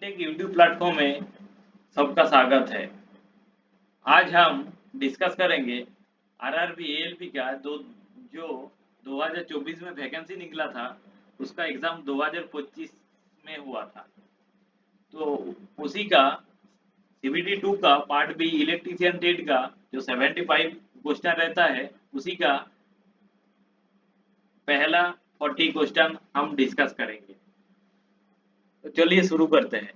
Take YouTube platform में सबका स्वागत है। आज हम डिस्कस करेंगे आरआरबी एएलपी का जो 2024 में वैकेंसी निकला था, उसका एग्जाम 2025 में हुआ था। तो उसी का सीबीटी 2 का पार्ट बी इलेक्ट्रीशियन टेट का जो 75 क्वेश्चन रहता है, उसी का पहला 40 क्वेश्चन हम डिस्कस करेंगे। तो चलिए शुरू करते हैं।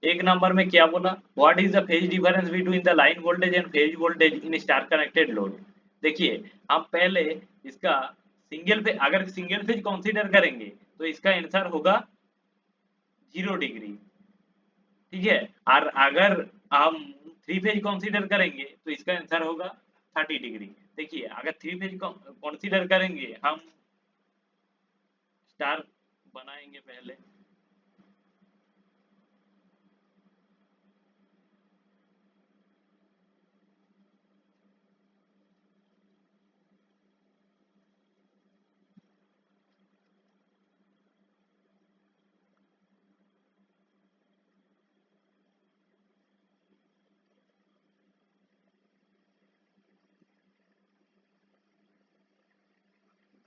एक नंबर में क्या बोला, what is the phase difference between the line voltage and phase voltage in star connected load. देखिए, हम पहले इसका अगर सिंगल फेज कंसीडर करेंगे तो इसका आंसर होगा 0 डिग्री, ठीक है। और अगर हम 3 फेज कंसीडर करेंगे तो इसका आंसर होगा 30 डिग्री। देखिए, अगर 3 फेज कंसीडर करेंगे, हम स्टार बनाएंगे पहले।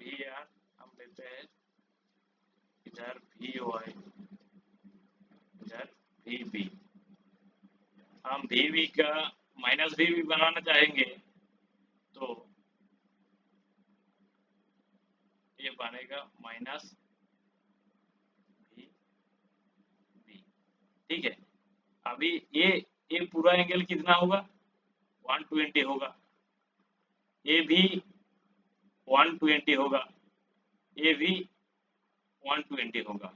वी आर हम लेते हैं, इधर वी ओ आई, इधर वी बी। हम वी बी का माइनस वी बी बनाना चाहेंगे तो ये बनेगा माइनस वी बी, ठीक है। अभी ये पूरा एंगल कितना होगा, 120 होगा। ये भी 120 होगा, ये भी 120 होगा।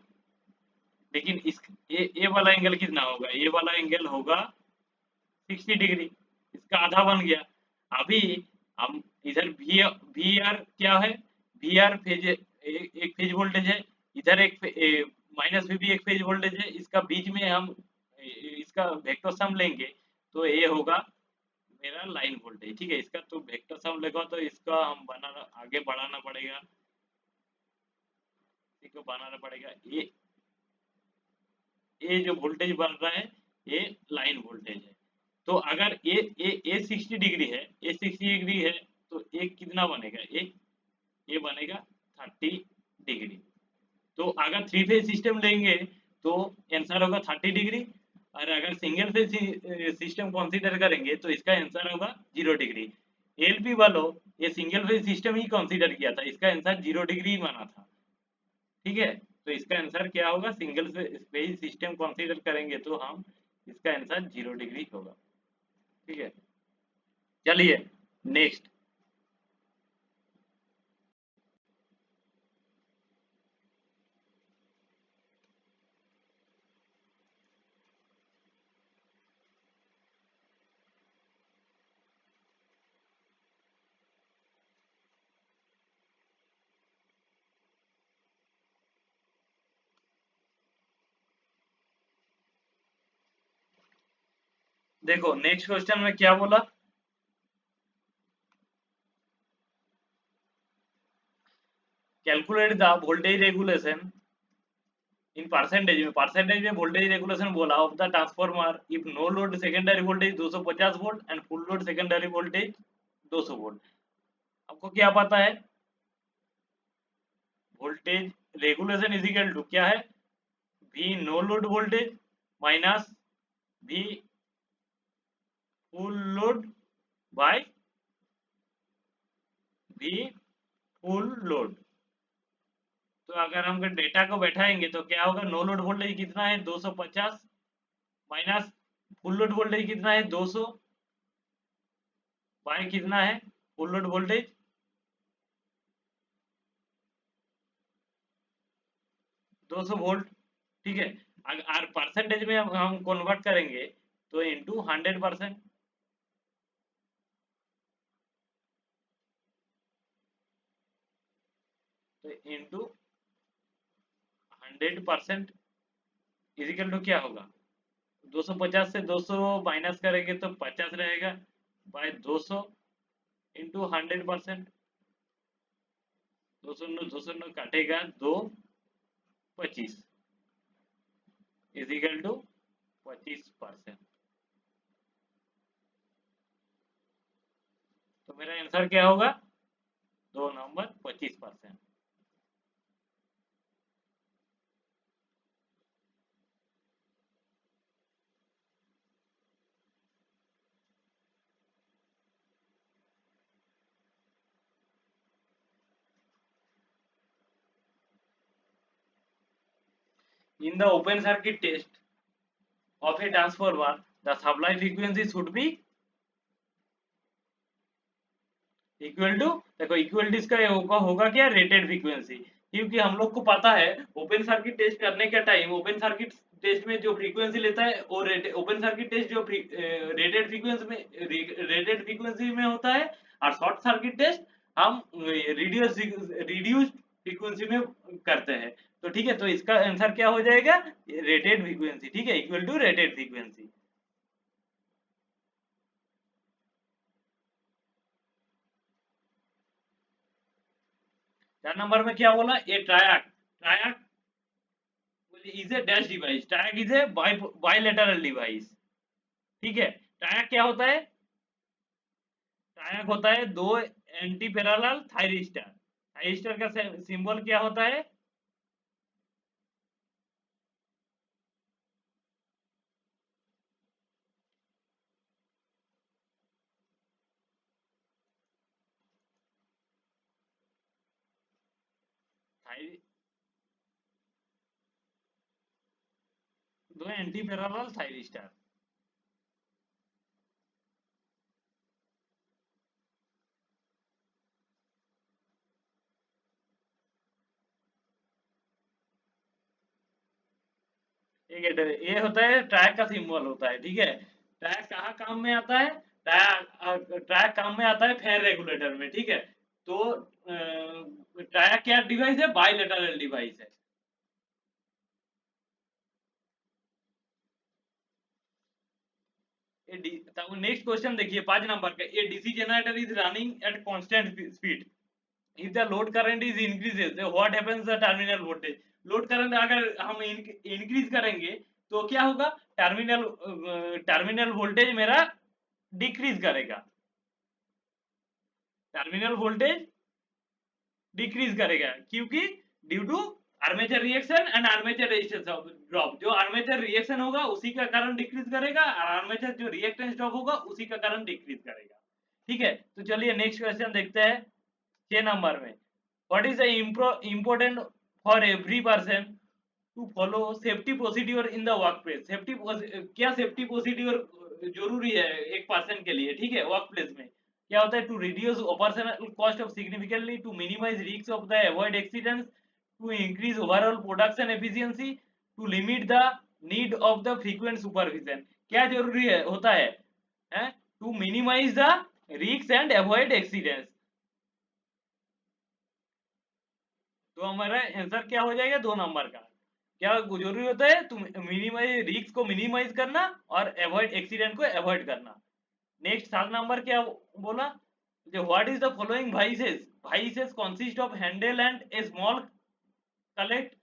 लेकिन इस ये वाला एंगल कितना होगा, ये वाला एंगल होगा 60 डिग्री, इसका आधा बन गया। अभी हम इधर वी आर क्या है, वी आर फेज एक फेज वोल्टेज है, इधर एक माइनस वी भी एक फेज वोल्टेज है। इसका बीच में हम इसका वेक्टर सम लेंगे तो ये होगा मेरा लाइन वोल्टेज, ठीक है। इसका तो वेक्टर सम लेगा तो इसका हम आगे बढ़ाना पड़ेगा, इसको बनाना पड़ेगा। ये जो वोल्टेज बन रहा है ये लाइन वोल्टेज है। तो अगर ये 60 डिग्री है, ये 60 डिग्री है, तो ये कितना बनेगा, ये बनेगा 30 डिग्री। तो अगर 3 फेज सिस्टम लेंगे तो आंसर होगा 30 डिग्री, और अगर सिंगल फेज सिस्टम कंसीडर करेंगे तो इसका आंसर होगा 0 डिग्री। एलपी वालों ये सिंगल फेज सिस्टम ही कंसीडर किया था, इसका आंसर 0 डिग्री बना था, ठीक है। तो इसका आंसर क्या होगा, सिंगल फेज सिस्टम कंसीडर करेंगे तो हम इसका आंसर 0 डिग्री होगा, ठीक है। चलिए नेक्स्ट। देखो नेक्स्ट क्वेश्चन में क्या बोला, calculate the voltage regulation in percentage में वोल्टेज रेगुलेशन बोला of the transformer if no load secondary voltage 250 volt and full load secondary voltage 200 volt. आपको क्या पता है, voltage regulation is equal to क्या है, V no load voltage minus V full load by V full load. तो अगर हम data को बैठाएंगे तो क्या होगा, नो लोड वोल्टेज कितना है 250 माइनस फुल लोड वोल्टेज कितना है 200 बाय कितना है फुल लोड वोल्टेज 200 वोल्ट, ठीक है। अगर परसेंटेज में हम कन्वर्ट करेंगे तो इनटू 100%, तो इनटू 100% इजिकल टू क्या होगा, 250 से 200 माइनस करेंगे तो 50 रहेगा बाय 200 इंटू 100%। 200 काटेगा 2 25, इज इक्वल टू 25%। तो मेरा आंसर क्या होगा? 2 number 25%। In the open circuit test of a transformer, the supply frequency should be equal to, देखो इक्वल टू इसका होगा क्या? Rated frequency. क्योंकि हम लोग को पता है ओपन सर्किट टेस्ट करने के टाइम ओपन सर्किट टेस्ट में जो फ्रीक्वेंसी लेता है वो ओपन सर्किट टेस्ट जो रेटेड फ्रीक्वेंसी में होता है, और शॉर्ट सर्किट टेस्ट हम रिड्यूस फ्रीक्वेंसी में करते हैं। तो ठीक है, तो इसका आंसर क्या हो जाएगा? Rated frequency. ठीक है, equal to rated frequency. 4 number में क्या बोला? A triac, triac is a dash device, triac is a bilateral device. ठीक है, ट्रायक क्या होता है? ट्रायक होता है दो एंटी पैरेलल थायरिस्टर। थायरिस्टर का सिंबल क्या होता है? दो एंटी पैरेलल थायरिस्टर। ये होता है ट्रैक का सिंबल होता है। ठीक है, ट्रैक कहाँ काम में आता है? ट्रैक काम में आता है फेयर रेगुलेटर में। ठीक है, तो ट्रैक क्या डिवाइस है? बाइलेटरल डिवाइस है। नेक्स्ट क्वेश्चन देखिए 5 नंबर का। A DC generator is running at constant speed, if the load current is increases, then what happens the terminal voltage? Load current अगर हम इंक्रीज करेंगे तो क्या होगा? टर्मिनल वोल्टेज मेरा डिक्रीज करेगा। टर्मिनल वोल्टेज डिक्रीज करेगा क्योंकि due to armature reaction and armature resistance drop. जो आर्मेचर रिएक्शन होगा उसी का कारण डिक्रीज करेगा, और आर्मेचर जो रिएक्टेंस ड्रॉप होगा उसी का कारण डिक्रीज करेगा। ठीक है, तो चलिए नेक्स्ट क्वेश्चन देखते हैं 6 नंबर में। What is the important for every person to follow safety procedure in the workplace? Safety क्या सेफ्टी प्रोसीड्योर जरूरी है एक पर्सन के लिए? ठीक है, वर्क प्लेस में क्या होता है? To reduce operational cost of significantly, to minimize risk of the avoid accidents, to increase overall production efficiency, to limit the need of the frequent supervision. क्या जरूरी है होता है? To minimize the risk and avoid accidents. तो हमारा answer क्या हो जाएगा? 2 नंबर का। क्या जरूरी होता है? तुम मिनिमाइज रिस्क को मिनिमाइज करना और अवॉइड एक्सीडेंट को अवॉइड करना। नेक्स्ट 7 नंबर क्या बोला? What is the following vises? Vises consist of handle and a small collect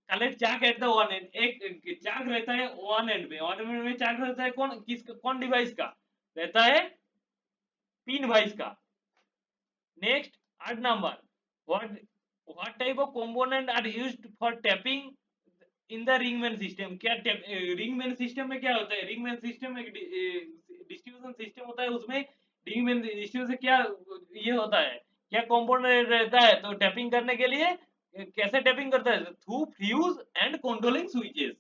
collect chuck at the one end. एक चाक रहता है वन एंड में, वन एंड में चाक रहता है। कौन डिवाइस का रहता है? पिन वाइस का। Next 8 number, what type of component are used for tapping in the ringman system? क्या ringman system में क्या होता है? ringman system एक डिस्ट्रीब्यूशन सिस्टम होता है, उसमें ringman डिस्ट्रीब्यूशन से क्या ये होता है? क्या कंपोनेंट रहता है? तो टैपिंग करने के लिए कैसे टैपिंग करता है? Through fuse and controlling switches.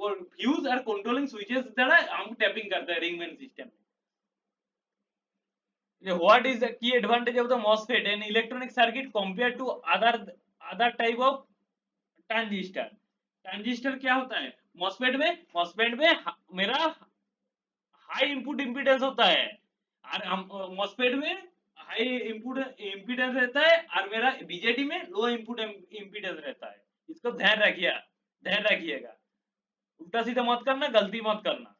और फ्यूज और कंट्रोलिंग स्विचेस द्वारा हम टैपिंग करते हैं रिंगमैन सिस्टम में। What is the key advantage of the MOSFET in electronic circuit compared to other type of transistor? Transistor क्या होता है? MOSFET में मेरा हाई इनपुट इम्पीडेंस होता है, और हम MOSFET में हाई इनपुट इम्पीडेंस रहता है, और मेरा बीजेटी में लो इनपुट इम्पीडेंस रहता है। इसको ध्यान रखिएगा, उल्टा सीधा मत करना, गलती मत करना।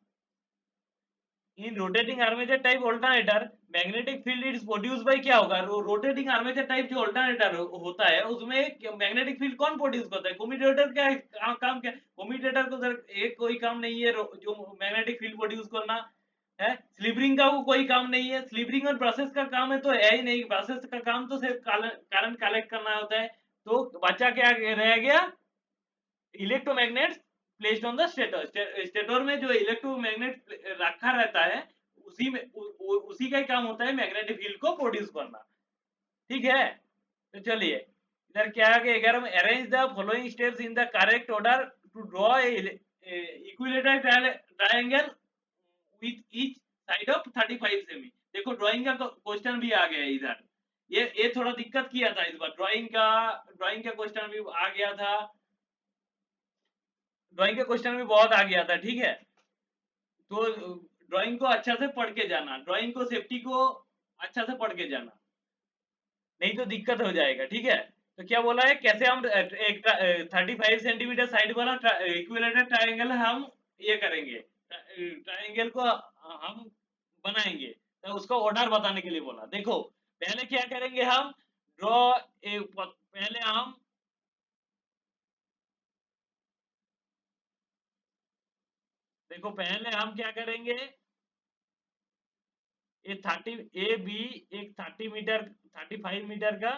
In rotating armature type alternator magnetic field is produce by क्या होगा, रोटेटिंग आर्मेचर टाइप जो अल्टरनेटर होता है उसमें मैग्नेटिक फील्ड कौन प्रोड्यूस करता है, कम्यूटेटर क्या काम क्या, कम्यूटेटर को एक कोई काम नहीं है जो मैग्नेटिक फील्ड प्रोड्यूस करना है, स्लीपरिंग का वो कोई काम नहीं है, स्लीपरिंग और ब्रशेस का काम है तो है ही नहीं, ब्रशेस का काम तो सिर्फ करंट कलेक्ट करना होता है, तो बच्चा क्या रह गया, electromagnets placed on the stator, stator में जो इलेक्ट्रोमैग्नेट रखा रहता है उसी में उसी का ही काम होता है मैग्नेटिक फील्ड को प्रोड्यूस करना, ठीक है। तो चलिए इधर क्या है कि अगर हम arrange the following steps in the correct order to draw equilateral triangle with each side of 35 cm, देखो ड्राइंग का क्वेश्चन भी आ गया है इधर, ये थोड़ा दिक्कत किया था इस बार, ड्राइंग का क्वेश्चन भी आ गया था, ड्राइंग का क्वेश्चन भी बहुत आ गया था, ठीक है। तो ड्राइंग को अच्छा से पढ़ के जाना, ड्राइंग को सेफ्टी को अच्छा से पढ़ के जाना, नहीं तो दिक्कत हो जाएगा, ठीक है। तो क्या बोला है, कैसे हम एक 35 सेंटीमीटर साइड वाला इक्विलेटरल ट्रायंगल हम ये करेंगे, ट्रायंगल को हम बनाएंगे, तो उसका ऑर्डर बताने के लिए बोला। देखो पहले क्या करेंगे हम, ड्रॉ पहले हम देखो पहले हम क्या करेंगे, ये 30 ए बी एक 35 मीटर का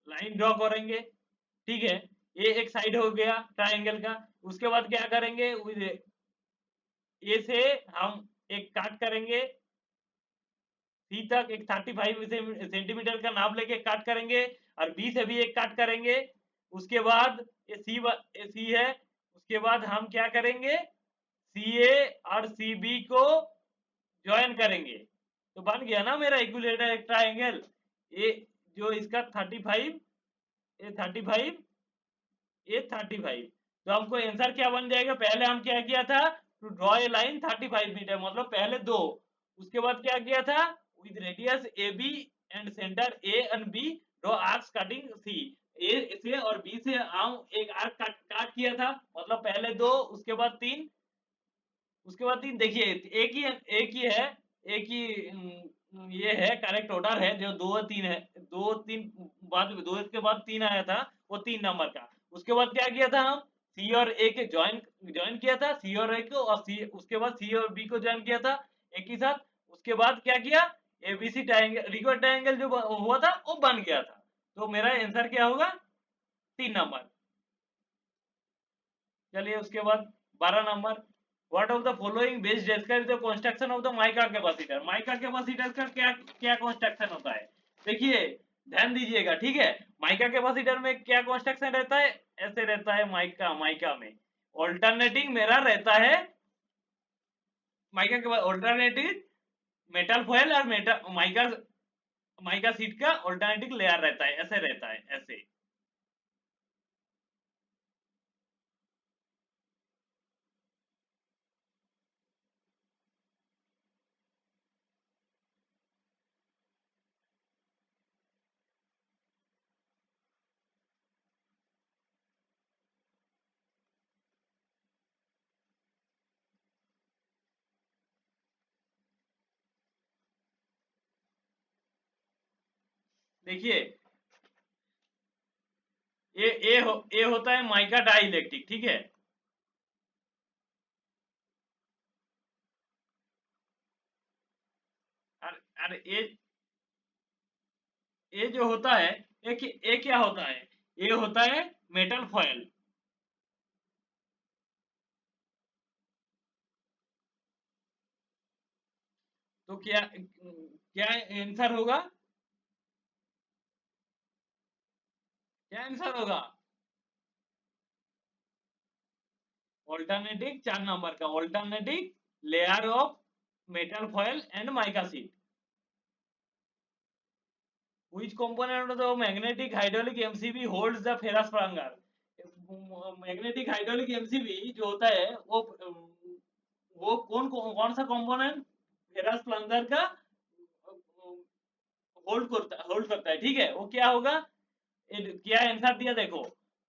लाइन ड्रॉ करेंगे, ठीक है। ये एक साइड हो गया ट्रायंगल का, उसके बाद क्या करेंगे, ए से हम एक काट करेंगे, सी तक एक 35 सेंटीमीटर का नाप लेके काट करेंगे, और बी से भी एक काट करेंगे, उसके बाद ये सी है, उसके बाद हम क्या करेंगे, सी ए और सी बी को ज्वाइन करेंगे, तो बन गया ना मेरा इक्विलेटरल ट्रायंगल, ये जो इसका 35, ये 35, ये 35, तो हमको आंसर क्या बन जाएगा, पहले हम क्या किया था, to draw a line 35 metre, मतलब पहले दो, उसके बाद क्या किया था, with radius A B and centre A and B draw arcs cutting C, A से और बी से हम एक आर्क काट किया था, मतलब पहले दो उसके बाद तीन, उसके बाद तीन, देखिए एक ही है, एक ही ये है करेक्ट ऑर्डर है, जो दो तीन है, दो तीन बाद दो के बाद तीन आया था, वो 3 नंबर का, उसके बाद क्या किया था हम, सी और ए के ज्वाइन किया था, सी और ए को, और सी उसके बाद सी और बी को ज्वाइन किया था एक ही साथ, उसके बाद क्या किया, एबीसी ट्रायंगल रिक्वायर्ड ट्रायंगल जो हुआ था वो बन गया था, तो मेरा आंसर क्या होगा, 3 नंबर। चलिए उसके बाद 12 number, what of the following base describe the construction of the mica capacitor, mica capacitor का क्या क्या कंस्ट्रक्शन होता है, देखिए ध्यान दीजिएगा, ठीक है। माइका कैपेसिटर में क्या कंस्ट्रक्शन रहता है, ऐसे रहता है, माइका माइका में ऑल्टरनेटिंग मेरा रहता है, माइका के ऑल्टरनेटिव मेटल फॉयल और मेटल माइका माइका सीट का ऑल्टरनेटिव लेयर रहता है, ऐसे रहता है, ऐसे। देखिए ये होता है माइका डाई इलेक्ट्रिक, ठीक है। अरे ये जो होता है, ये क्या होता है, ये होता है मेटल फॉयल, तो क्या क्या आंसर होगा, क्या आंसर होगा, ऑल्टरनेटिव 4 नंबर का, alternative layer of metal foil and mica sheet, which component of the magnetic hydraulic MCB holds the ferrous plunger, magnetic hydraulic MCB जो होता है वो कौन सा कंपोनेंट फेरस प्लंजर का होल्ड करता है, ठीक है, वो क्या होगा, क्या आंसर दिया देखो,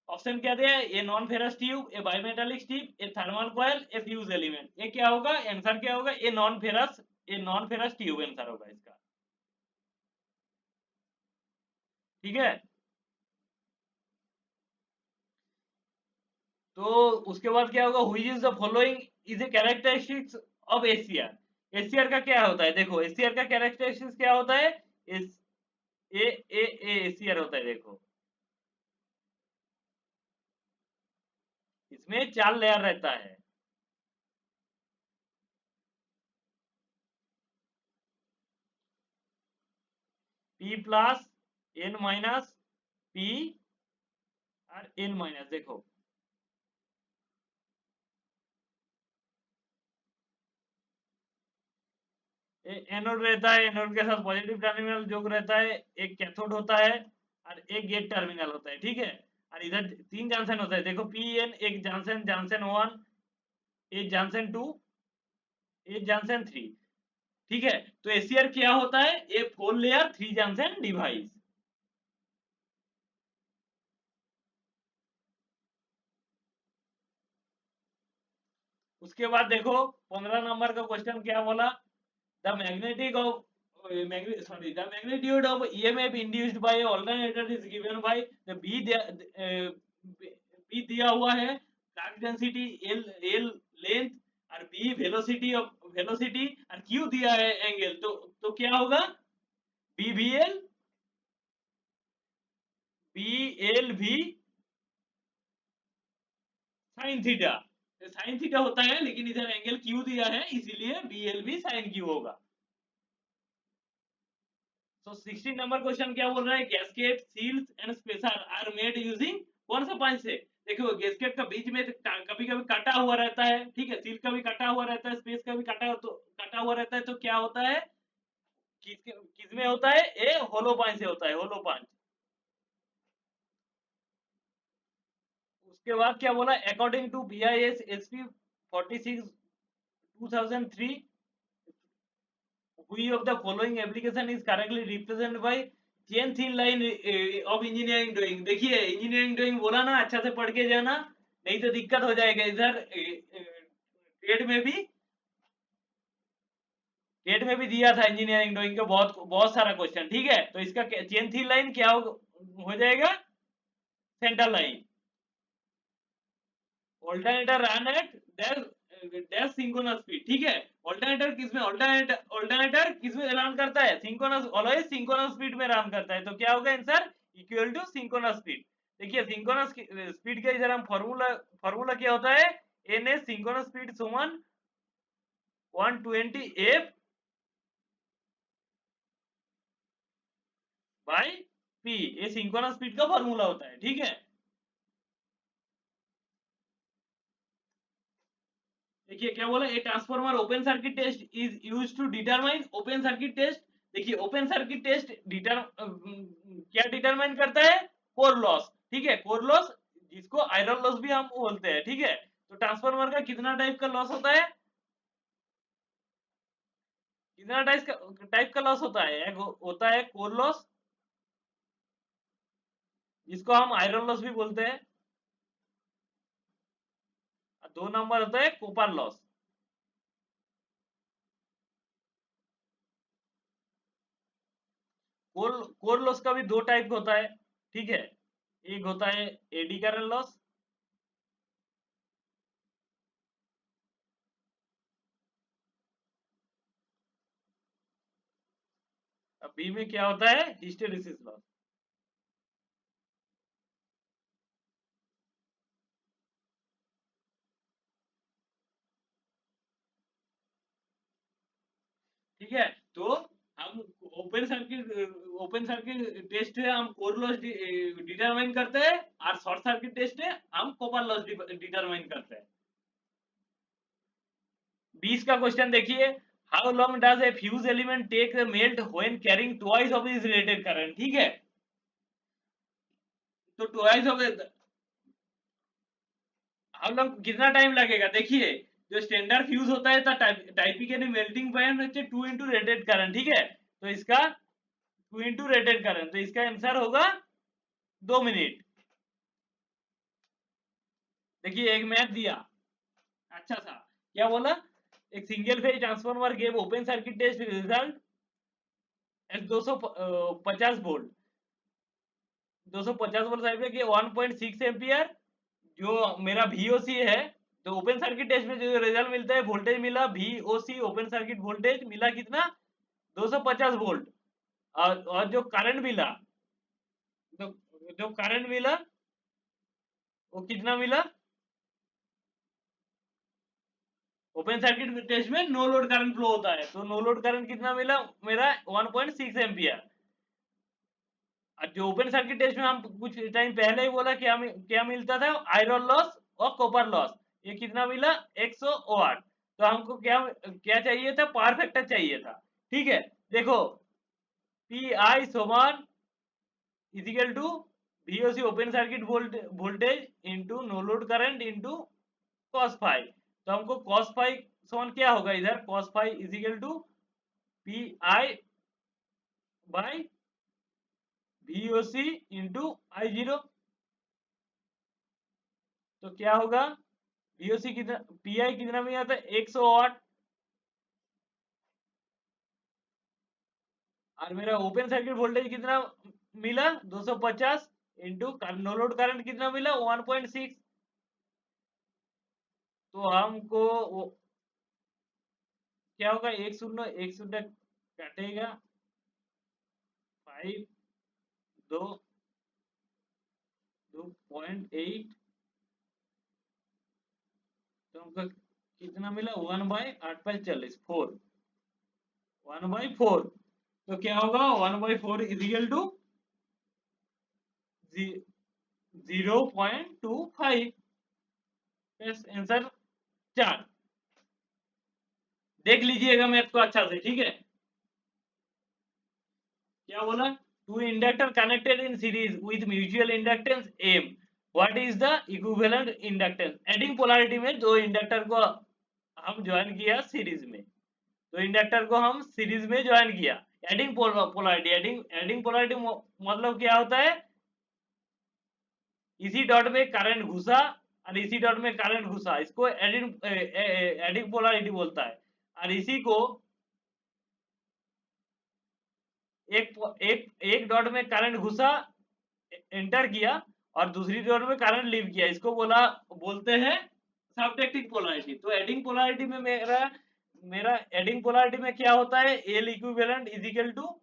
ऑप्शन क्या दिया है, a non ferrous tube, A bimetallic tube, A thermal coil, A fuse element. ये क्या होगा, आंसर क्या होगा, a non ferrous tube answer होगा इसका। ठीक है, तो उसके बाद क्या होगा, हुई is the following is a characteristics of ACR. ACR का क्या होता है, देखो एसीआर का कैरेक्टरिस्टिक्स क्या होता है, एस ए एसीआर होता है, देखो इसमें 4 लेयर रहता है। P plus, N minus, P और एन माइनस। देखो एनोड रहता है, एनोड के साथ पॉजिटिव टर्मिनल जो रहता है, एक कैथोड होता है और एक गेट टर्मिनल होता है। ठीक है, और इधर 3 जंक्शन होता है, देखो पी एन, एक जंक्शन, जंक्शन 1, एक जंक्शन 2, एक जंक्शन 3। ठीक है, तो एसीआर क्या होता है, ए 4 लेयर 3 जंक्शन डिवाइस। उसके बाद देखो 15 नंबर का क्वेश्चन क्या बोला, the magnetic of the magnitude of EMF induced by a alternator is given by the B दिया हुआ है, charge density L लेंथ और B वेलोसिटी ऑफ वेलोसिटी और Q दिया है एंगल। तो क्या होगा, BVL BLV sin theta. sin theta होता है, लेकिन इधर एंगल Q दिया है, इसीलिए BLV sin Q होगा। तो 16 नंबर क्वेश्चन क्या बोल रहा है, gasket seals and spacer are made using कौन सा पाइप से। देखो गैस्केट का बीच में कभी कभी कटा हुआ रहता है, ठीक है, सील का भी कटा हुआ रहता है, स्पेस का भी कटा हुआ रहता है, तो क्या होता है, किसमें होता है, ए होलो पाइप से होता है, होलो पाइप। उसके बाद क्या बोला, according to BIS SP 46 2003, which of the following application is correctly represented by chain thin line of engineering drawing. देखिए इंजीनियरिंग ड्राइंग बोला ना, अच्छा से पढ़ के जाना, नहीं तो दिक्कत हो जाएगा इधर। टेट में भी टेट में भी दिया था इंजीनियरिंग ड्राइंग का बहुत बहुत सारा क्वेश्चन। ठीक है, तो इसका चेन थीन लाइन क्या हो जाएगा, centre line. Alternator run at dash synchronous speed. ठीक है, ऑल्टरनेटर किसमें रन करता है, सिंक्रोनस, ऑलवेज सिंक्रोनस स्पीड में रन करता है। तो क्या होगा answer, equal to synchronous speed. देखिए सिंक्रोनस स्पीड का इधर हम फॉर्मूला फॉर्मूला क्या होता है, एन एस सिंक्रोनस स्पीड समान 120 एफ बाई पी, ये सिंक्रोनस स्पीड का फॉर्मूला होता है। ठीक है, देखिए क्या बोला, a transformer open circuit test is used to determine open circuit test. देखिए ओपन सर्किट टेस्ट क्या डिटरमाइन करता है, कोर लॉस। ठीक है, कोर लॉस जिसको आयरन लॉस भी हम बोलते हैं। ठीक है, तो ट्रांसफॉर्मर का कितना टाइप का लॉस होता है, कितना टाइप का लॉस होता है, एक होता है कोर लॉस जिसको हम आयरन लॉस भी बोलते हैं, 2 नंबर होता है कॉपर लॉस। कोर लॉस का भी 2 टाइप होता है। ठीक है, एक होता है एडी करंट लॉस, बी में क्या होता है, हिस्टेरिसिस लॉस। ठीक है, तो हम ओपन सर्किट टेस्ट है, हम कोर लॉस डिटरमाइन करते हैं, और शॉर्ट सर्किट टेस्ट है, हम कॉपर लॉस डिटरमाइन करते हैं। 20 का क्वेश्चन देखिए, how long does a fuse element take melt when carrying twice of is rated current. ठीक है, तो ट्वाइस ऑफ, हाउ लॉन्ग कितना टाइम लगेगा, देखिए जो स्टैंडर्ड फ्यूज होता है टाइपिकली मेल्टिंग पॉइंट হচ্ছে 2 into रेटेड करंट। ठीक है, तो इसका 2 into रेटेड करंट, तो इसका आंसर होगा 2 मिनट। देखिए एक मैथ दिया अच्छा सा, क्या बोला, एक single phase transformer gave open circuit test result at 250 volt, 250 volt side में 1.6 एम्पियर जो मेरा VOC है। तो ओपन सर्किट टेस्ट में जो रिजल्ट मिलता है वोल्टेज मिला VOC ओपन सर्किट वोल्टेज मिला कितना 250 वोल्ट। और जो करंट मिला, जो जो करंट मिला वो कितना मिला, ओपन सर्किट टेस्ट में नो लोड करंट फ्लो होता है, तो नो लोड करंट कितना मिला मेरा 1.6 एम्पियर। जो ओपन सर्किट टेस्ट में हम कुछ टाइम पहले ही बोला क्या मिलता था, आयरन लॉस और कॉपर लॉस, ये कितना मिला 100 वाट। तो हमको क्या क्या चाहिए था, पावर फैक्टर चाहिए था। ठीक है, देखो पी आई समान is equal to VOC open circuit voltage into no load current into cos phi. तो हमको कॉस फाई समान क्या होगा, इधर cos phi is equal to P I by VOC into I0। तो क्या होगा, VOC कितना, PI कितना में आता है 100 वाट, और मेरा ओपन सर्किट वोल्टेज कितना मिला 250 इंटू नो लोड करंट कितना मिला 1.6। तो हमको क्या होगा, एक शून्य कटेगा, 5 2 2.8, तो हमको कितना मिला 1/8/40 4, 1/4। तो क्या होगा 1/4 इजिकल टू 0.25। आंसर 4। देख लीजिएगा मैथ को अच्छा से, ठीक है। क्या बोला, two inductor connected in series with mutual inductance M, what is the equivalent inductance. Adding polarity में दो इंडक्टर को हम ज्वाइन किया सीरीज में, तो इंडक्टर को हम सीरीज में ज्वाइन किया। एडिंग पोलैरिटी, एडिंग पोलैरिटी मतलब क्या होता है, इसी डॉट में करंट घुसा और इसी डॉट में करंट घुसा, इसको एडिंग पोलैरिटी बोलता है। और इसी को एक डॉट में करंट घुसा एंटर किया और दूसरी डॉट में करंट लीव किया, इसको बोलते हैं सबट्रैक्टिंग पोलैरिटी। तो एडिंग पोलैरिटी में मेरा एडिंग पोलैरिटी में क्या होता है, L equivalent is equal to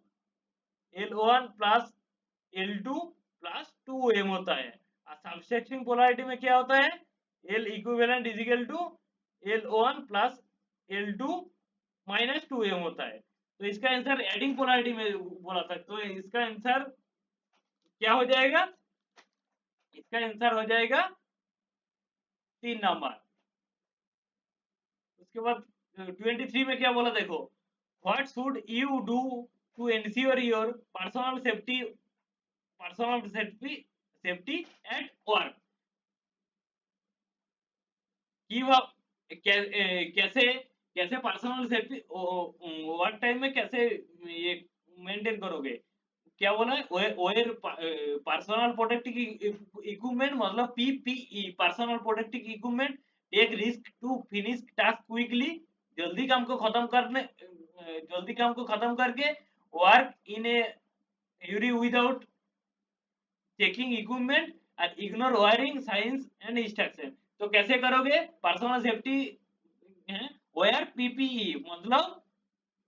L1 plus L2 plus 2m होता है। और सबट्रैक्टिंग पोलैरिटी में क्या होता है, L equivalent is equal to L1 plus L2 minus 2m होता है। तो इसका आंसर एडिंग पोलैरिटी में बोला था, तो इसका आंसर क्या हो जाएगा, इसका आंसर हो जाएगा 3 नंबर। उसके बाद 23 में क्या बोला देखो, what should you do to ensure your personal safety at work. कि वह कैसे कैसे पर्सनल सेफ्टी वर्क टाइम में कैसे ये मेंटेन करोगे। क्या बोला है, वेयर पर्सनल प्रोटेक्टिव इक्विपमेंट मतलब PPE, personal protective equipment take risk to finish task quickly, जल्दी काम को खत्म करके work in a hurry without checking equipment और ignore wiring signs and instruction. तो कैसे करोगे पर्सनल सेफ्टी है, वेयर PPE मतलब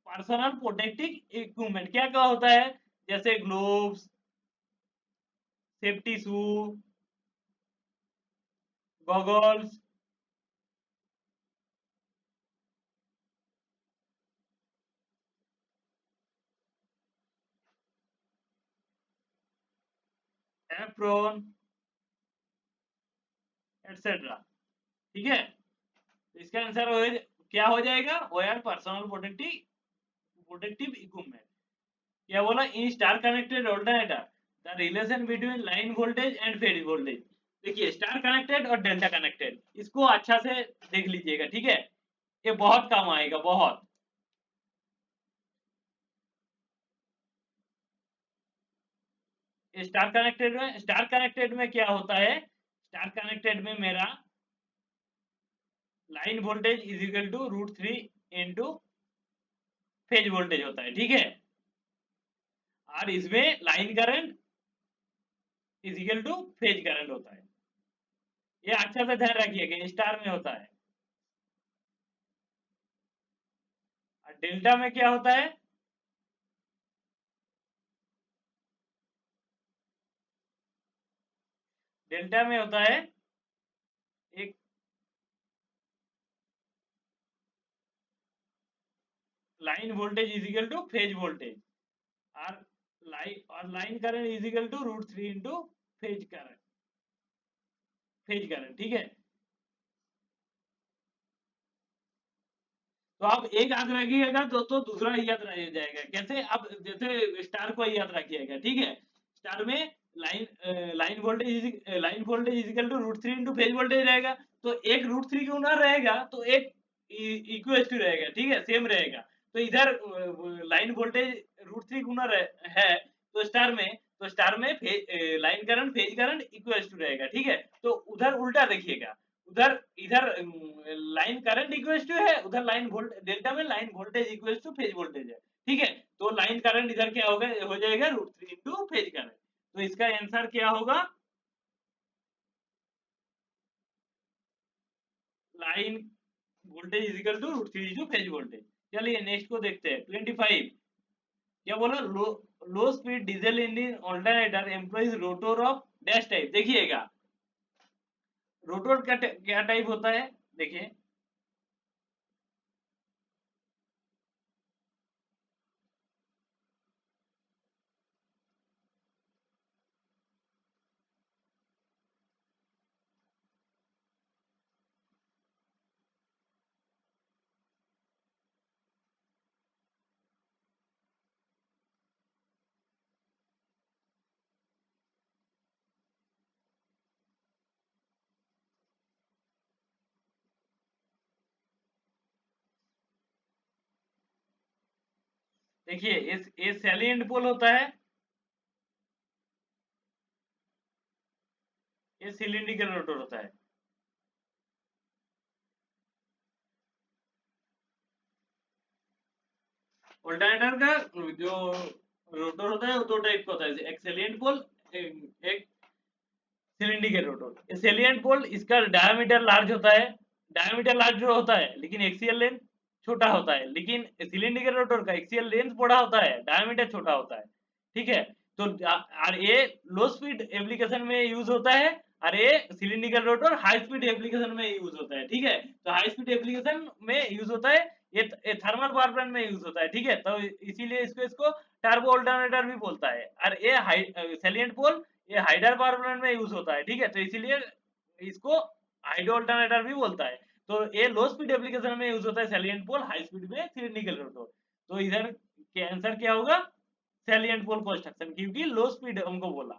पर्सनल प्रोटेक्टिव इक्विपमेंट, क्या क्या होता है, जैसे gloves, safety shoe, goggles, apron etcetera. ठीक है, तो इसका आंसर क्या हो जाएगा, वेयर पर्सनल प्रोटेक्टिव इक्विपमेंट। क्या बोला, in star connected alternator the relation between line voltage and phase voltage. देखिए स्टार कनेक्टेड और डेल्टा कनेक्टेड, इसको अच्छा से देख लीजिएगा, ठीक है, ये बहुत काम आएगा बहुत। स्टार कनेक्टेड में क्या होता है, स्टार कनेक्टेड में मेरा line voltage is equal to √3 into phase voltage होता है, ठीक है। और इसमें line current is equal to phase current होता है। ये अच्छा से ध्यान रखिएगा, स्टार में होता है। और डेल्टा में क्या होता है? डेल्टा में होता है एक line voltage is equal to phase voltage और line current is equal to √3 into phase current, ठीक है। तो आप एक याद रखिएगा तो दूसरा याद रह जाएगा। कैसे? अब जैसे स्टार को याद रखिएगा, ठीक है। स्टार में line voltage is equal to √3 into phase voltage रहेगा। तो एक √3 क्यों ना रहेगा, तो एक इक्वल टू रहेगा, ठीक है, सेम रहेगा। तो इधर लाइन वोल्टेज √3 गुना है, तो स्टार में line current phase current equal to रहेगा, ठीक है। तो उधर उल्टा देखिएगा, उधर इधर लाइन करंट इक्वल टू है, उधर लाइन वोल्ट डेल्टा में line voltage equal to phase voltage है, ठीक है। तो लाइन करंट इधर क्या होगा, हो जाएगा √3 इंटू फेज करंट। तो इसका आंसर क्या होगा? Line voltage is equal to √3 into phase voltage. चलिए नेक्स्ट को देखते हैं। 25 क्या बोला? Low speed diesel engine alternator employs rotor of dash type. देखिएगा रोटर का क्या टाइप होता है, देखिए। देखिए ये सैलिएंट पोल होता है, ये सिलिंड्रिकल रोटर होता है। अल्टरनेटर का जो रोटर होता है वो दो टाइप का होता है, एक सैलिएंट पोल, एक सिलिंड्रिकल रोटर। सैलिएंट पोल इसका डायमीटर लार्ज होता है, डायमीटर लार्ज होता है लेकिन एक्सियल लेंथ छोटा होता है। लेकिन सिलिंड्रिकल रोटर का एक्सियल लेंथ बड़ा होता है, डायमीटर छोटा होता है, ठीक है। तो और ये लो स्पीड एप्लीकेशन में यूज होता है, और ये cylindrical rotor high speed application में यूज होता है, ठीक है। तो हाई स्पीड एप्लीकेशन में यूज होता है, ये थर्मल पावर प्लांट में यूज होता है, ठीक है। तो इसीलिए इसको इसको टर्बो अल्टरनेटर भी बोलता है। और ये सैलिएंट पोल ये हाइडर पावर प्लांट में यूज होता है, ठीक है। तो इसीलिए इसको हाइड्रो अल्टरनेटर भी बोलता है। तो ये लो स्पीड एप्लीकेशन में यूज होता है सैलिएंट पोल, हाई स्पीड में सिलिंड्रिकल रोटर। तो इधर के आंसर क्या होगा? सैलिएंट पोल कंस्ट्रक्शन, क्योंकि लो स्पीड हमको बोला।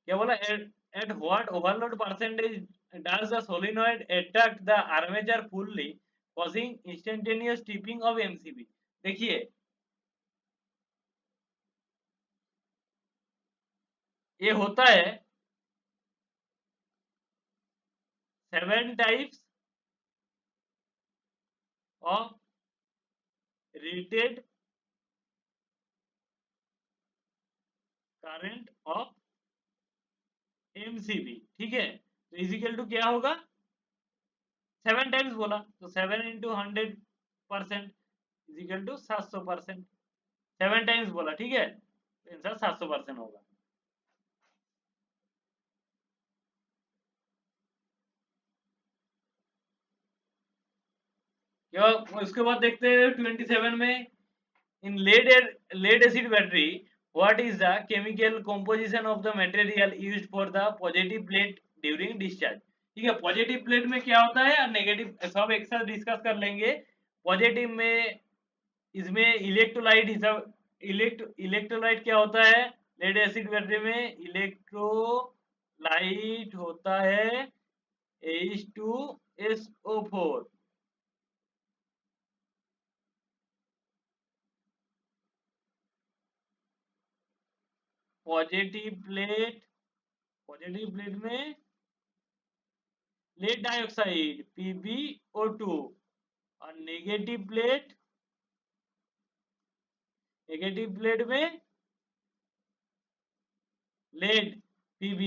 क्या बोला? At what overload percentage does the solenoid attract the armature fully causing instantaneous tipping of MCB. देखिए ये होता है 7 types of rated current of MCB, ठीक है। तो इजिकल टू क्या होगा? 7 टाइम्स बोला तो 7 इंटू 100% इजिकल टू 700%। 7 टाइम्स बोला, ठीक है, तो आंसर 700% होगा। क्या उसके बाद देखते हैं 27 में। इन lead acid battery what is the chemical composition of the material used for the positive plate during discharge। ठीक है, पॉजिटिव प्लेट में क्या होता है और नेगेटिव सब एक साथ डिस्कस कर लेंगे। पॉजिटिव में इसमें इलेक्ट्रोलाइट हिसाब इलेक्ट्रोलाइट क्या होता है? लेड एसिड बैटरी में इलेक्ट्रोलाइट होता है H2SO4। पॉजिटिव प्लेट में लेड डाइऑक्साइड PbO2 और नेगेटिव प्लेट में लेड Pb।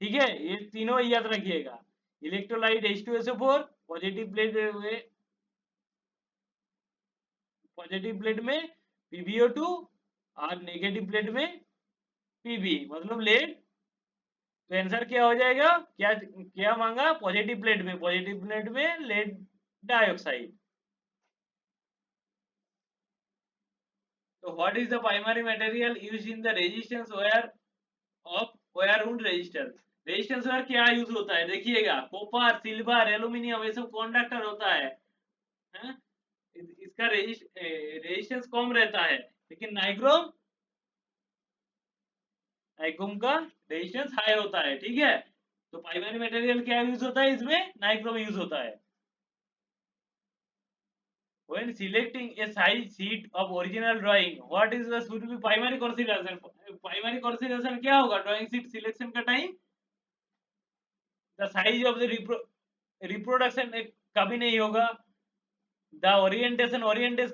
ठीक है, ये तीनों याद रखिएगा। इलेक्ट्रोलाइट H2SO4 पॉजिटिव प्लेट में PbO2 और नेगेटिव प्लेट में Pb मतलब लेड। तो आंसर क्या हो जाएगा, क्या क्या मांगा, पॉजिटिव प्लेट में लेड डाइऑक्साइड। तो what is the primary material used in the resistance wire of wire wound resistor. Resistance wire क्या यूज होता है, देखिएगा कॉपर, सिल्वर, एल्यूमिनियम, ये सब कंडक्टर होता है, हैं? इसका रेजिस्टेंस कम रहता है, लेकिन नाइक्रोम का रेजिस्टेंस हाई होता है। ठीक है, तो प्राइमरी मटेरियल क्या यूज होता है, इसमें नाइक्रोम यूज होता है। When selecting a size sheet of original drawing, what is the should be primary consideration? Primary consideration क्या होगा ड्राइंग शीट सिलेक्शन का time? The size of the reproduction कभी नहीं होगा। द ओरिएंटेशन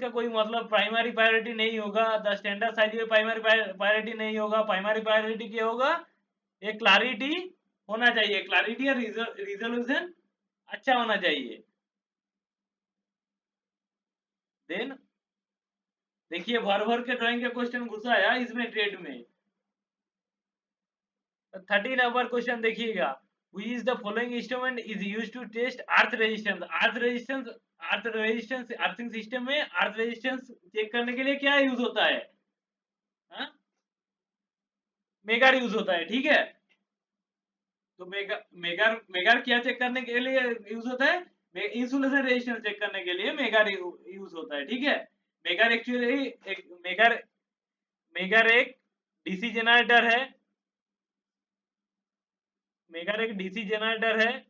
का कोई मतलब प्राइमरी प्रायोरिटी नहीं होगा। द स्टैंडर्ड साइज में प्राइमरी प्रायोरिटी नहीं होगा। प्राइमरी प्रायोरिटी क्या होगा, एक क्लैरिटी होना चाहिए, क्लैरिटी और रिजोल्यूशन अच्छा होना चाहिए। देन देखिए भर भर के ड्राइंग का क्वेश्चन घुसा है इसमें ट्रेड में। 13 नंबर क्वेश्चन देखिएगा, which is the following instrument is used to test earth resistance? Earthing system में अर्थ रेजिस्टेंस चेक करने के लिए क्या यूज होता है, हाँ? मेगार यूज होता है। ठीक है, तो मेगार क्या चेक करने के लिए यूज होता है, इंसुलेशन रेजिस्टेंस चेक करने के लिए मेगार यूज होता है। ठीक है, मेगार एक्चुअली मेगार एक डीसी जनरेटर है। मेगार एक डीसी जनरेटर है,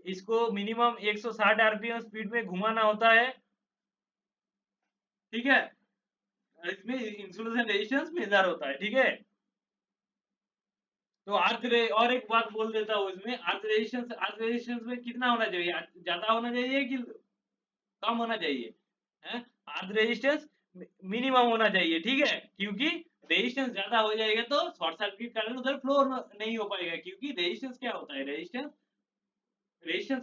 इसको मिनिमम 160 आरपीएम स्पीड में घुमाना होता है। ठीक है, इसमें इंसुलेशन रेजिस्टेंस मेजर होता है। ठीक है, तो और एक बात बोल देता हूँ, इसमें अर्थ रेजिस्टेंस में कितना होना चाहिए, ज्यादा होना चाहिए कि कम होना चाहिए, है? अर्थ रेजिस्टेंस मिनिमम होना चाहिए। ठीक है, क्योंकि रेजिस्टेंस ज्यादा हो जाएगा तो शॉर्ट सर्किट करंट उधर फ्लो नहीं हो पाएगा। क्योंकि रेजिस्टेंस क्या होता है, रेजिस्टेंस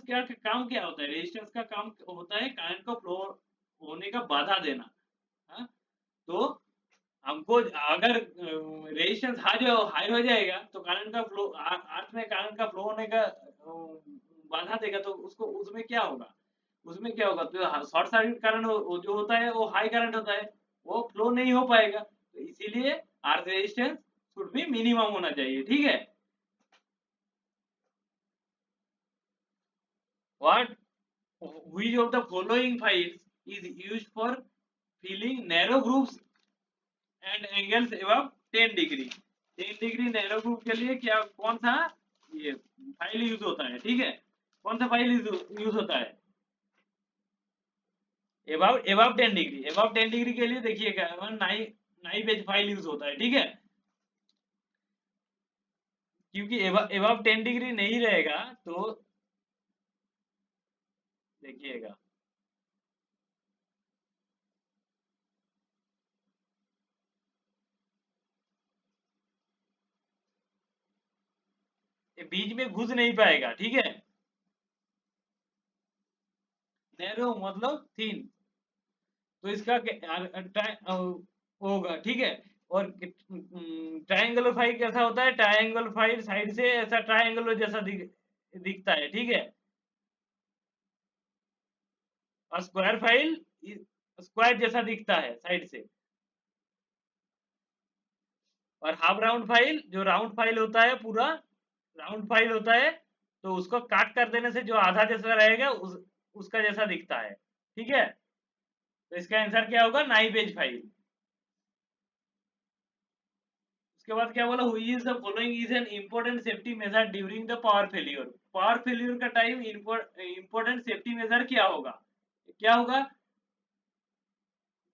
क्या काम क्या होता है, रेजिस्टेंस का काम होता है करंट को फ्लो होने का बाधा देना, हाँ? तो हमको अगर रेजिस्टेंस हाई हो जाएगा तो करंट का फ्लो, अर्थ में करंट का फ्लो होने का बाधा देगा, तो उसको उसमें क्या होगा, तो शॉर्ट सर्किट करंट जो होता है वो हाई करंट होता है, वो फ्लो नहीं हो पाएगा। तो इसीलिए earth resistance should be minimum होना चाहिए। ठीक है, what which of the following files is used for filling narrow groups and angles above 10 degree. 10 degree narrow group के लिए क्या कौन सा ये फाइल यूज होता है? ठीक है, कौन सा फाइल यूज होता है, एबाव 10 डिग्री। एबाव 10 डिग्री के लिए देखिएगा नाई पेज फाइल यूज होता है। ठीक है, क्योंकि एबाव 10 डिग्री नहीं रहेगा तो देखिएगा ये बीच में घुस नहीं पाएगा। ठीक है, नैरो मतलब थिन, तो इसका होगा। ठीक है, और ट्रायंगुलर फाइल कैसा होता है, ट्रायंगुलर फाइल साइड से ऐसा ट्रायंगुलर जैसा दिखता है। ठीक है, और स्क्वायर फाइल स्क्वायर जैसा दिखता है साइड से। और हाफ राउंड फाइल जो राउंड फाइल होता है, पूरा राउंड फाइल होता है, तो उसको काट कर देने से जो आधा जैसा रहेगा उसका जैसा दिखता है। ठीक है, तो इसका आंसर क्या होगा, नाई पेज फाइल। उसके बाद क्या बोला, which is the following is an important safety measure during the power failure. Power failure का टाइम इंपॉर्टेंट सेफ्टी मेजर क्या होगा,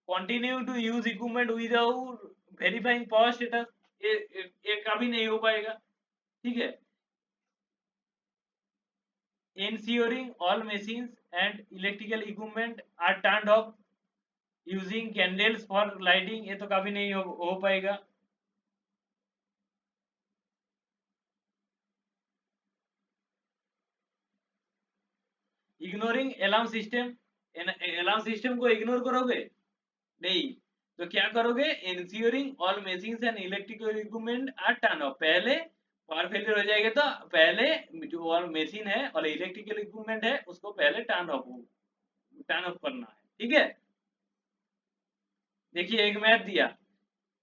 continue to use equipment without verifying power status. ये कभी नहीं हो पाएगा, ठीक है। Ensuring all machines and electrical equipment are turned off using candles for lighting, ये तो कभी नहीं हो पाएगा। Ignoring alarm system, alarm system को इग्नोर करोगे नहीं, तो क्या करोगे, ensuring all machines and electrical equipment are turn off, पहले पावर फेलियर हो जाएगा तो पहले जो मशीन है और इलेक्ट्रिकल इक्विपमेंट है उसको पहले टर्न ऑफ करना है, ठीक है। देखिए एक मैथ दिया,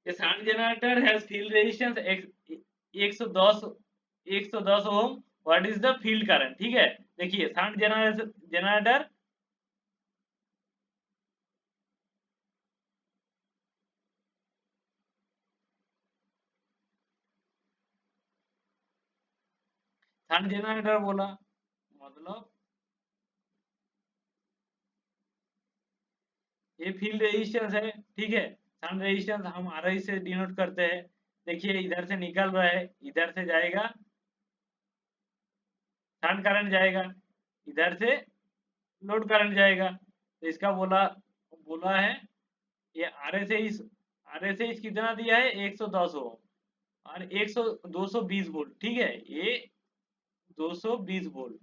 a shunt generator has field resistance 110 110 ohm, what is the field current, ठीक है। देखिए शंट जनरेटर शंट जनरेटर बोला मतलब ये फील्ड रेजिस्टेंस है, ठीक है। शंट रेजिस्टेंस हम आरआई से डिनोट करते हैं। देखिए इधर से निकल रहा है, इधर से जाएगा शंट करंट जाएगा, इधर से लोड करंट जाएगा, तो इसका बोला बोला है ये आरएसएस कितना दिया है 110 ओम और 100 220 वोल्ट, ठीक है, ये 220 वोल्ट,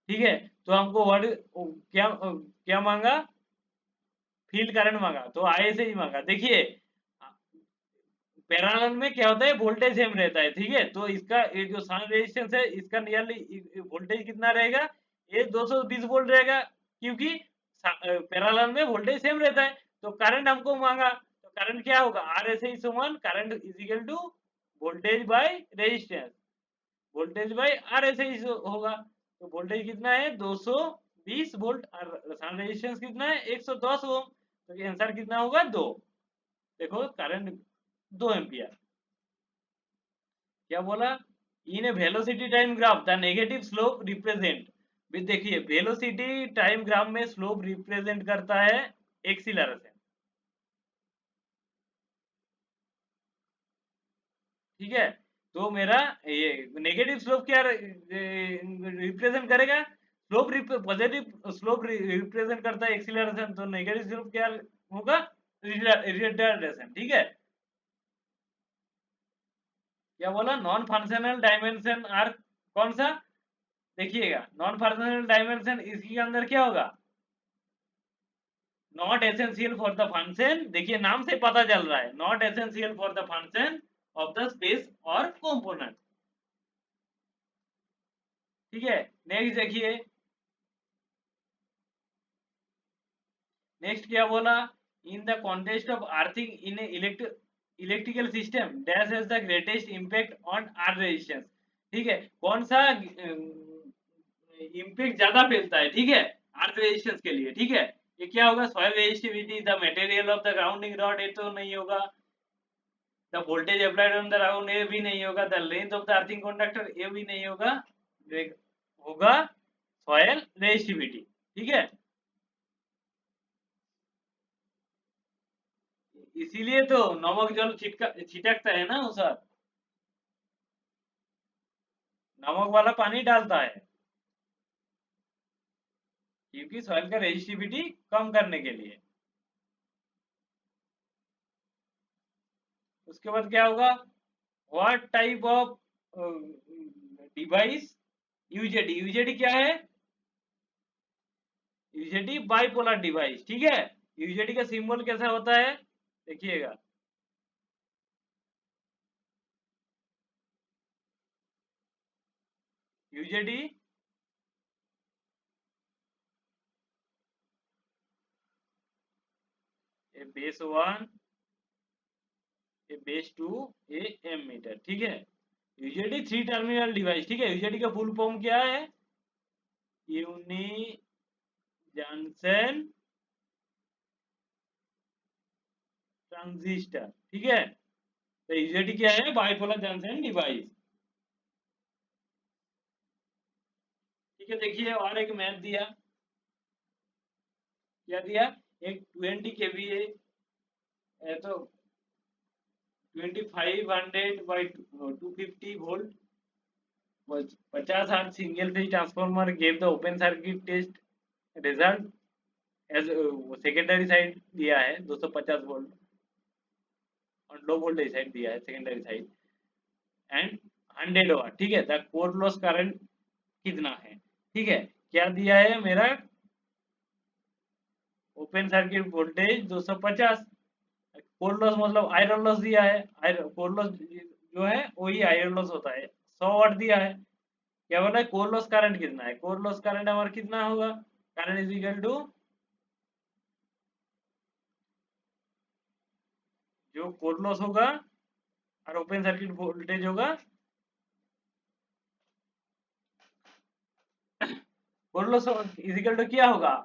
ठीक है। तो हमको वर्ड क्या क्या मांगा, फील्ड करंट मांगा, तो आईएसएच मांगा। देखिए पैरेलल में क्या होता है, वोल्टेज सेम रहता है, ठीक है। तो इसका ये जो शंट रेजिस्टेंस है इसका नियरली वोल्टेज कितना रहेगा, ये 220 वोल्ट रहेगा, क्योंकि पैरेलल में वोल्टेज सेम रहता है। तो करंट हमको मांगा, तो करंट क्या होगा, आर एस आई समान current is equal to voltage by resistance, voltage by R S I होगा। तो वोल्टेज कितना है 220 वोल्ट और शंट रेजिस्टेंस कितना है 110 ओम, तो आंसर कितना होगा 2। देखो करंट 2 एम्पियर। क्या बोला, in a velocity time graph the negative slope represent, भी देखिए वेलोसिटी टाइम ग्राफ में स्लोप रिप्रेजेंट करता है एक्सीलरेशन, ठीक है। तो मेरा ये नेगेटिव स्लोप क्या रिप्रेजेंट करेगा, स्लोप पॉजिटिव स्लोप रिप्रेजेंट करता है एक्सीलरेशन, तो नेगेटिव स्लोप क्या होगा, रिटार्डेशन, ठीक है। क्या बोला, नॉन फंक्शनल डायमेंशन आर कौन सा, देखिएगा नॉन फंक्शनल डायमेंशन इसके अंदर क्या होगा, not essential for the function, देखिए नाम से पता चल रहा है, not essential for the function of the space और कंपोनेंट, ठीक है। नेक्स्ट देखिए, नेक्स्ट क्या बोला, in the context of earthing in electrical system dash has the greatest impact on R resistance, ठीक है। कौन सा इम्पैक्ट ज्यादा फैलता है, ठीक है, अर्थ रेजिस्टेंस के लिए, ठीक है। ये क्या होगा, soil resistivity, the material of the grounding rod, ये तो नहीं होगा, the voltage applied on the ground, ये भी नहीं होगा, the length of the earthing conductor, ये भी नहीं होगा, होगा सॉइल रेजिस्टिविटी, ठीक है। इसीलिए तो नमक जल छिटकता है ना सर, नमक वाला पानी डालता है, क्योंकि सॉइल का रेजिस्टिविटी कम करने के लिए। उसके बाद क्या होगा, व्हाट टाइप ऑफ डिवाइस, यूजेडी, यूजेडी क्या है, यूजेडी बाइपोलर डिवाइस, ठीक है। यूजेडी का सिंबल कैसा होता है, देखिएगा, यूजेडी a base 1, a base 2, a m metre, ठीक है। यूजेडी 3 टर्मिनल डिवाइस, ठीक है। यूजेडी का फुल फॉर्म क्या है, यूनी जंक्शन ट्रांजिस्टर, ठीक है। तो यूजेडी क्या है, बाइपोलर जंक्शन डिवाइस, ठीक है। देखिए और एक मैथ दिया, क्या दिया, एक 20 केवीए तो 2500 by 250 volt 50 hertz single phase transformer gave the open circuit test result as secondary side दिया है 250 वोल्ट और लो वोल्टेज साइड दिया है सेकेंडरी साइड एंड 100 वाट। ठीक है, द कोर लॉस करंट कितना है? ठीक है, क्या दिया है मेरा open circuit voltage 250, core loss मतलब आयरन लॉस दिया है, कोर लॉस जो है वही आयरन लॉस होता है, 100 वाट दिया है। क्या बोला है? कोर लॉस करंट कितना है? कोर लॉस करंट हमारा कितना होगा? करंट इज इक्वल टू जो कोर लॉस होगा और ओपन सर्किट वोल्टेज होगा, core loss is equal to क्या होगा?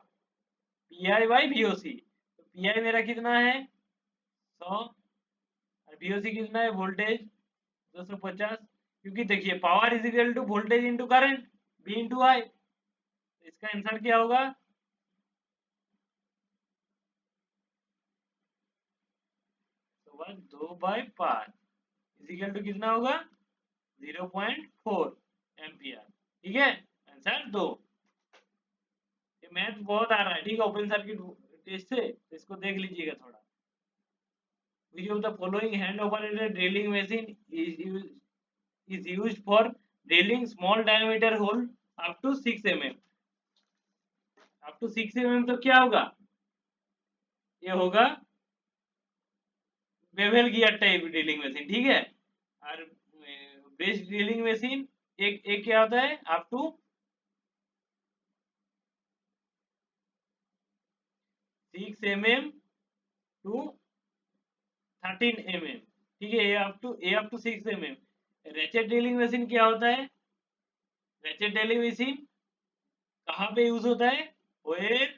PI by VOC. तो पीआई मेरा कितना है? 100 और वीओसी कितना है? वोल्टेज 250। क्योंकि देखिए power is equal to voltage into current, V into I. इसका आंसर क्या होगा? तो 2/5 इज इक्वल टू कितना होगा? 0.4 एम्पियर। ठीक है, आंसर 2। ये मैथ बहुत आ रहा है, ठीक है, ओपन सर्किट टेस्ट से, इसको देख लीजिएगा थोड़ा। Which of the following hand operated drilling machine is used for drilling small diameter hole up to 6 mm? up to 6 mm तो क्या होगा? ये होगा bevel gear type drilling machine. ठीक है, और ब्रेस ड्रिलिंग मशीन एक क्या होता है? Up to 6 mm to 13 mm। ठीक है, a up to 6 mm। Ratchet drilling machine क्या होता है? रेचेट ड्रिलिंग मशीन कहाँ पे यूज होता है? Where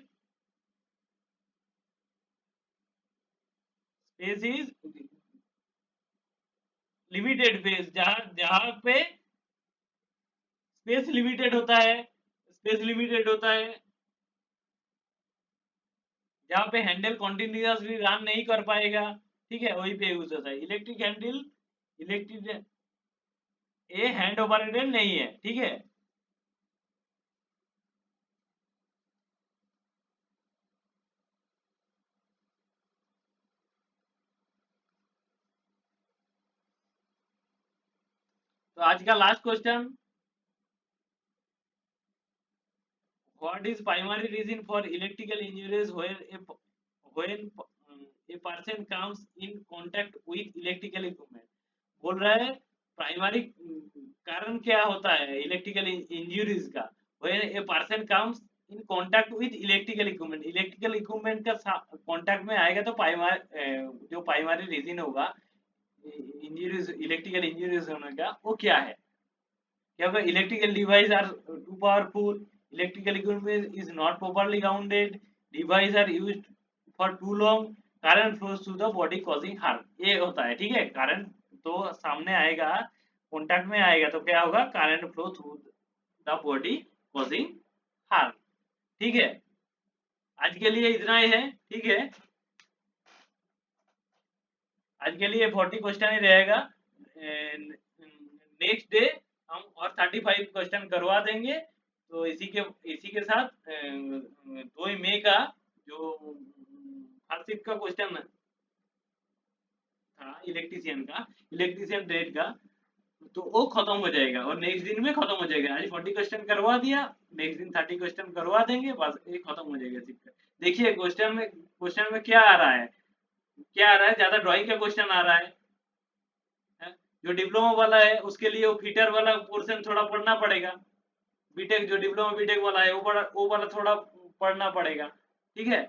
space is limited space, जहां पे स्पेस लिमिटेड होता है, स्पेस लिमिटेड होता है, जहां पे हैंडल कॉन्टिन्यूसली रन नहीं कर पाएगा। ठीक है, वही पे यूज होता है। इलेक्ट्रिक हैंडल, इलेक्ट्रिक ये हैंड ऑपरेटेड नहीं है। ठीक है, तो आज का last question, what is primary reason for electrical injuries when a person comes in contact with electrical equipment? बोल रहा है प्राइमरी कारण क्या होता है इलेक्ट्रिकल इंजरीज का? when a person comes in contact with electrical equipment, electrical equipment का contact में आएगा तो जो प्राइमरी रीजन होगा इंजरीज, इलेक्ट्रिकल इंजरीज होने का, वो क्या है? क्या होगा? Electrical device are too powerful, electrical equipment is not properly grounded, device are used for too long, current flows through the body causing harm. ये होता है। ठीक है, करंट तो सामने आएगा, कांटेक्ट में आएगा तो क्या होगा? Current flow through the body causing harm. ठीक है, आज के लिए इतना ही है। ठीक है, आज के लिए 40 क्वेश्चन ही रहेगा। नेक्स्ट डे हम और 35 क्वेश्चन करवा देंगे। तो इसी के साथ 2 मई का जो हर शिफ्ट का क्वेश्चन था इलेक्ट्रीशियन ट्रेड का, तो वो खत्म हो जाएगा और नेक्स्ट दिन में खत्म हो जाएगा। आज 40 क्वेश्चन करवा दिया, नेक्स्ट दिन 30 क्वेश्चन करवा देंगे, बस ये खत्म हो जाएगा शिफ्ट। देखिए क्वेश्चन में क्या आ रहा है? ज्यादा ड्राइंग का क्वेश्चन आ रहा है। जो डिप्लोमा वाला है उसके लिए वो फिटर वाला पोर्शन थोड़ा पढ़ना पड़ेगा। बीटेक जो डिप्लोमा बीटेक वाला है वो वाला थोड़ा पढ़ना पड़ेगा। ठीक है,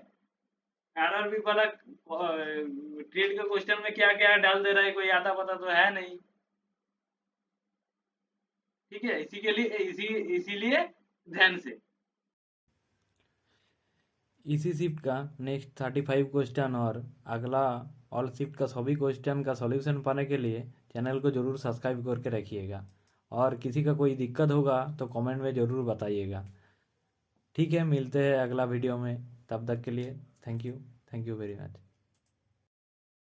आरआरबी वाला ट्रेड के क्वेश्चन में क्या क्या डाल दे रहा है, कोई आता पता तो है नहीं। ठीक है, इसीलिए ध्यान से। इसी शिफ्ट का नेक्स्ट 35 क्वेश्चन और अगला ऑल शिफ्ट का सभी क्वेश्चन का सॉल्यूशन पाने के लिए चैनल को ज़रूर सब्सक्राइब करके रखिएगा, और किसी का कोई दिक्कत होगा तो कमेंट में ज़रूर बताइएगा। ठीक है, मिलते हैं अगला वीडियो में, तब तक के लिए थैंक यू वेरी मच।